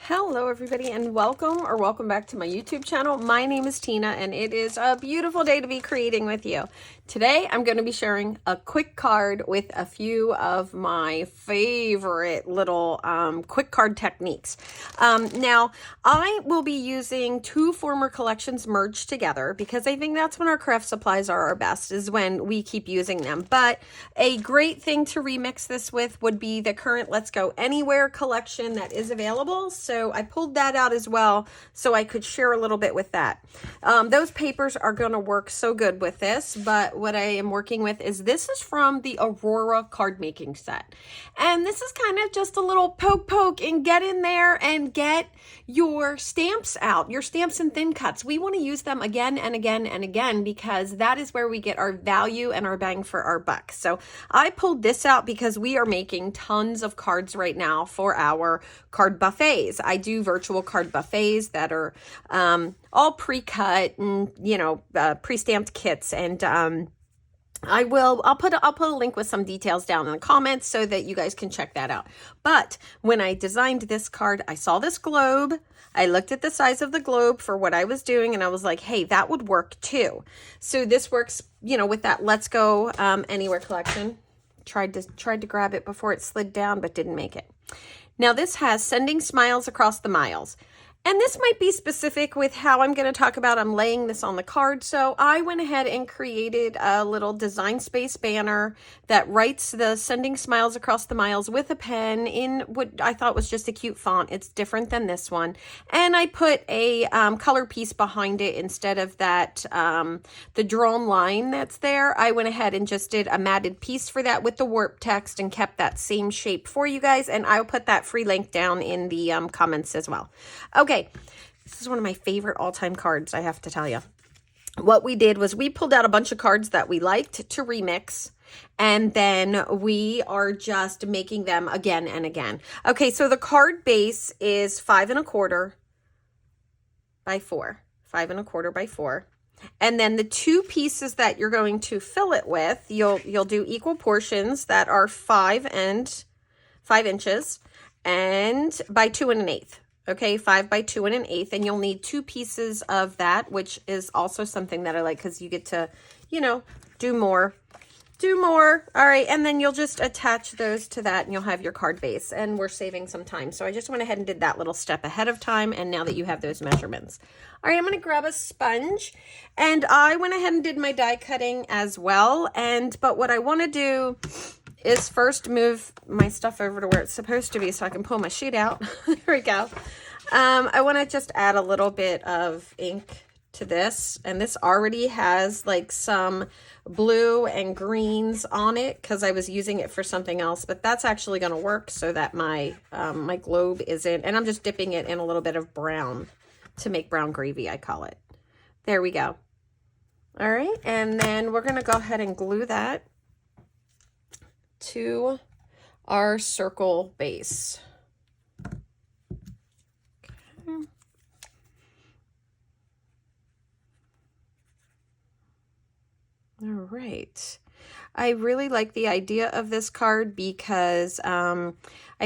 Hello everybody and welcome back to my YouTube channel. My name is Tina and it is a beautiful day to be creating with you. Today I'm going to be sharing a quick card with a few of my favorite little quick card techniques. Now I will be using two former collections merged together because I think that's when our craft supplies are our best, is when we keep using them. But a great thing to remix this with would be the current Let's Go Anywhere collection that is available. So I pulled that out as well so I could share a little bit with that. Those papers are going to work so good with this, but what I am working with is this is from the Aurora card making set. And this is kind of just a little poke and get in there and get your stamps out, your stamps and thin cuts. We want to use them again and again and again because that is where we get our value and our bang for our buck. So I pulled this out because we are making tons of cards right now for our card buffets. I do virtual card buffets that are all pre-cut and, pre-stamped kits, and I'll put a link with some details down in the comments so that you guys can check that out. But when I designed this card, I saw this globe. I looked at the size of the globe for what I was doing, and I was like, hey, that would work too. So this works, with that Let's Go Anywhere collection. Tried to grab it before it slid down, but didn't make it. Now this has Sending Smiles Across the Miles. And this might be specific with how I'm going to talk about. I'm laying this on the card. So I went ahead and created a little design space banner that writes the Sending Smiles Across the Miles with a pen in what I thought was just a cute font. It's different than this one. And I put a color piece behind it instead of that, the drawn line that's there. I went ahead and just did a matted piece for that with the warp text and kept that same shape for you guys. And I'll put that free link down in the comments as well. Okay, this is one of my favorite all-time cards, I have to tell you. What we did was we pulled out a bunch of cards that we liked to remix, and then we are just making them again and again. Okay, so the card base is 5 1/4 by 4. 5 1/4 by 4. And then the two pieces that you're going to fill it with, you'll do equal portions that are 5 inches and by 2 1/8. Okay, 5 by 2 1/8, and you'll need two pieces of that, which is also something that I like because you get to, do more. All right, and then you'll just attach those to that and you'll have your card base, and we're saving some time. So I just went ahead and did that little step ahead of time, and now that you have those measurements. All right, I'm gonna grab a sponge, and I went ahead and did my die cutting as well. But what I wanna do is first move my stuff over to where it's supposed to be so I can pull my sheet out. There we go. I want to just add a little bit of ink to this, and this already has like some blue and greens on it because I was using it for something else, but that's actually going to work so that my my globe isn't, and I'm just dipping it in a little bit of brown to make brown gravy, I call it. There we go. All right, and then we're going to go ahead and glue that to our circle base. Okay. All right. I really like the idea of this card because I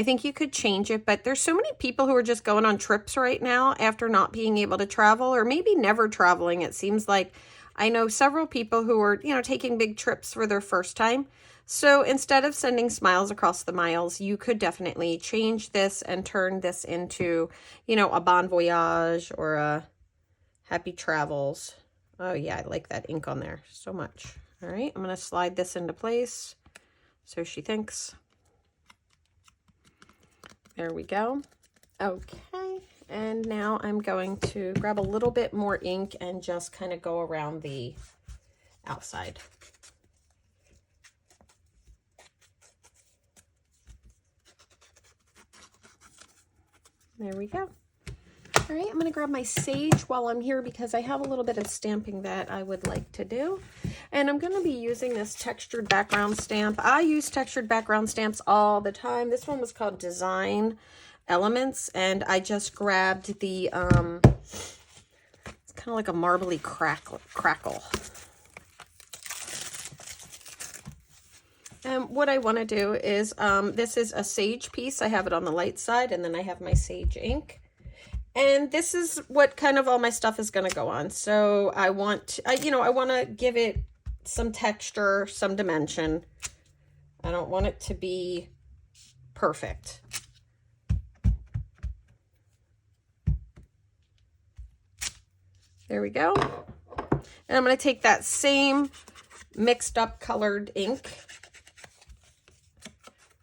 think you could change it, but there's so many people who are just going on trips right now after not being able to travel, or maybe never traveling. It seems like I know several people who are, taking big trips for their first time. So instead of sending smiles across the miles, you could definitely change this and turn this into, a bon voyage or a happy travels. Oh yeah, I like that ink on there so much. All right, I'm going to slide this into place. So she thinks. There we go. Okay, and now I'm going to grab a little bit more ink and just kind of go around the outside. There we go. All right, I'm going to grab my sage while I'm here because I have a little bit of stamping that I would like to do. And I'm going to be using this textured background stamp. I use textured background stamps all the time. This one was called Design Elements, and I just grabbed the, it's kind of like a marbly crackle. What I want to do is, this is a sage piece. I have it on the light side, and then I have my sage ink. And this is what kind of all my stuff is going to go on. So I want, I want to give it some texture, some dimension. I don't want it to be perfect. There we go. And I'm going to take that same mixed up colored ink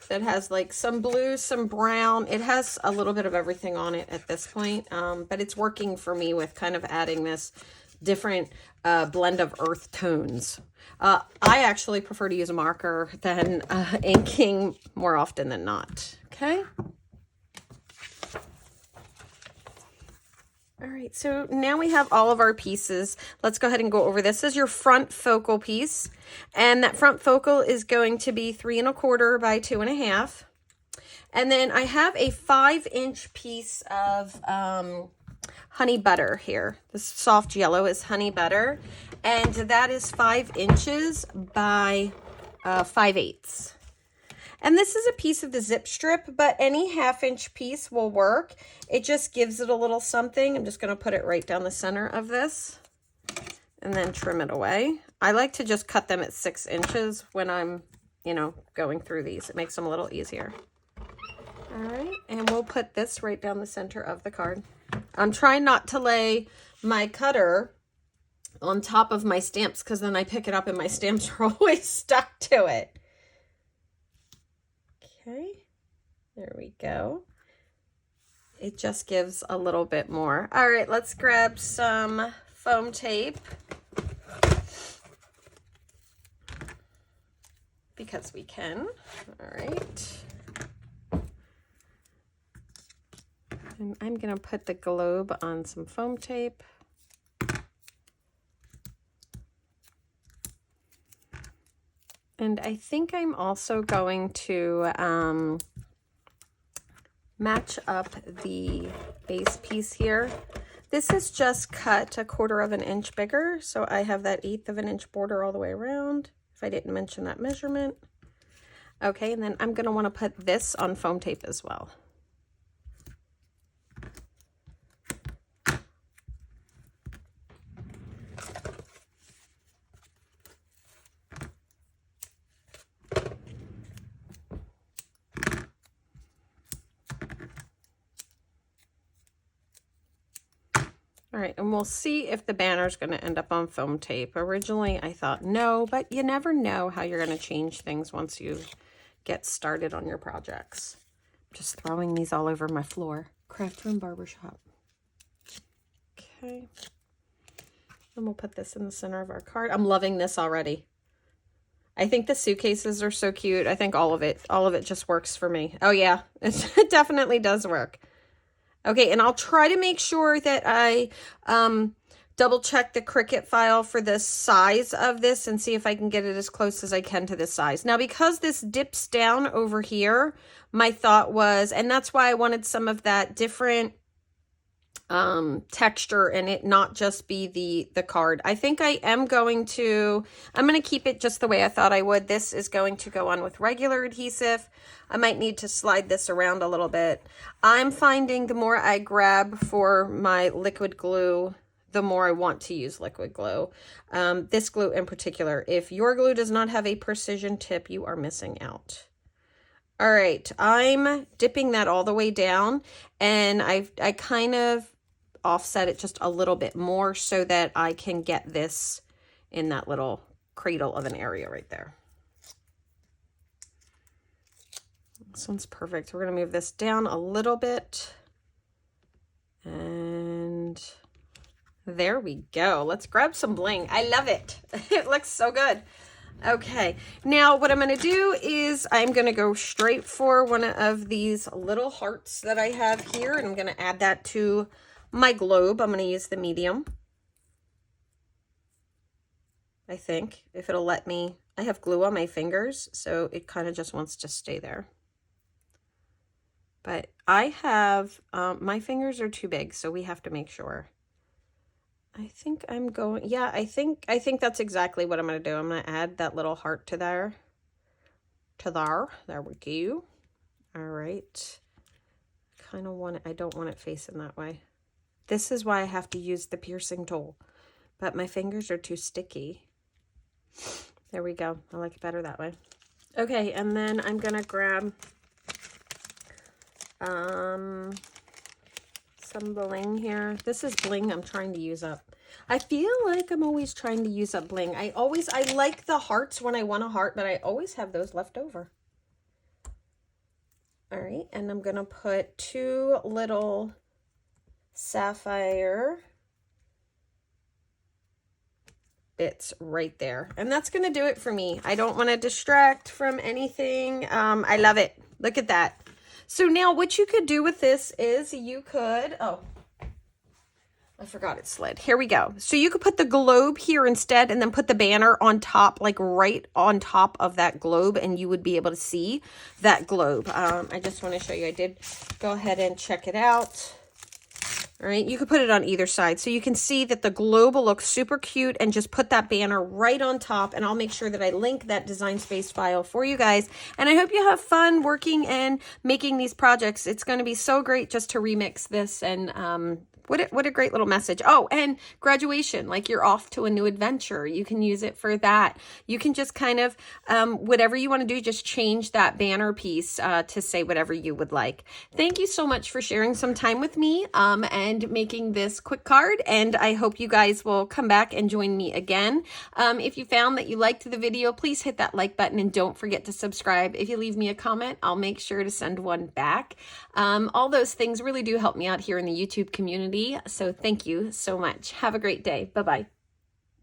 that has like some blue, some brown. It has a little bit of everything on it at this point, but it's working for me with kind of adding this different blend of earth tones. I actually prefer to use a marker than inking more often than not. Okay. All right, so now we have all of our pieces. Let's go ahead and go over this. This is your front focal piece, and that front focal is going to be 3 1/4 by 2 1/2. And then I have a 5-inch piece of honey butter here. This soft yellow is honey butter, and that is 5 inches by 5/8. And this is a piece of the zip strip, but any 1/2-inch piece will work. It just gives it a little something. I'm just going to put it right down the center of this and then trim it away. I like to just cut them at 6 inches when I'm, going through these. It makes them a little easier. All right, and we'll put this right down the center of the card. I'm trying not to lay my cutter on top of my stamps because then I pick it up and my stamps are always stuck to it. Okay, there we go. It just gives a little bit more. All right, let's grab some foam tape because we can. All right. And I'm going to put the globe on some foam tape. And I think I'm also going to match up the base piece here. This is just cut 1/4 inch bigger, so I have that 1/8 of an inch border all the way around, if I didn't mention that measurement. Okay, and then I'm going to want to put this on foam tape as well. All right, and we'll see if the banner is going to end up on foam tape. Originally, I thought no, but you never know how you're going to change things once you get started on your projects. Just throwing these all over my floor. Craft Room Barbershop. Okay. And we'll put this in the center of our card. I'm loving this already. I think the suitcases are so cute. I think all of it just works for me. Oh yeah, it definitely does work. Okay, and I'll try to make sure that I double check the Cricut file for the size of this and see if I can get it as close as I can to this size. Now, because this dips down over here, my thought was, and that's why I wanted some of that different texture and it not just be the card. I think I'm going to keep it just the way I thought I would. This is going to go on with regular adhesive. I might need to slide this around a little bit. I'm finding the more I grab for my liquid glue, the more I want to use liquid glue. This glue in particular. If your glue does not have a precision tip, you are missing out. All right, I'm dipping that all the way down, and I kind of offset it just a little bit more so that I can get this in that little cradle of an area right there. This one's perfect. We're going to move this down a little bit. And there we go. Let's grab some bling. I love it. It looks so good. Okay, now what I'm going to do is I'm going to go straight for one of these little hearts that I have here, and I'm going to add that to my globe. I'm going to use the medium, I think, if it'll let me. I have glue on my fingers, so it kind of just wants to stay there. But I have, my fingers are too big, so we have to make sure. I think I'm going, yeah, I think that's exactly what I'm going to do. I'm going to add that little heart to there. There we go. All right. Kind of want it, I don't want it facing that way. This is why I have to use the piercing tool, but my fingers are too sticky. There we go. I like it better that way. Okay, and then I'm gonna grab some bling here. This is bling I'm trying to use up. I feel like I'm always trying to use up bling. I like the hearts when I want a heart, but I always have those left over. All right, and I'm gonna put 2 little sapphire bits right there. And that's gonna do it for me. I don't wanna distract from anything. I love it. Look at that. So now what you could do with this is you could, oh, I forgot it slid. Here we go. So you could put the globe here instead and then put the banner on top, like right on top of that globe, and you would be able to see that globe. I just want to show you. I did go ahead and check it out. All right, you could put it on either side. So you can see that the globe will look super cute, and just put that banner right on top, and I'll make sure that I link that Design Space file for you guys. And I hope you have fun working and making these projects. It's going to be so great just to remix this, and what a great little message. Oh, and graduation, like you're off to a new adventure. You can use it for that. You can just kind of, whatever you want to do, just change that banner piece to say whatever you would like. Thank you so much for sharing some time with me and making this quick card. And I hope you guys will come back and join me again. If you found that you liked the video, please hit that like button and don't forget to subscribe. If you leave me a comment, I'll make sure to send one back. All those things really do help me out here in the YouTube community. So thank you so much. Have a great day. Bye-bye.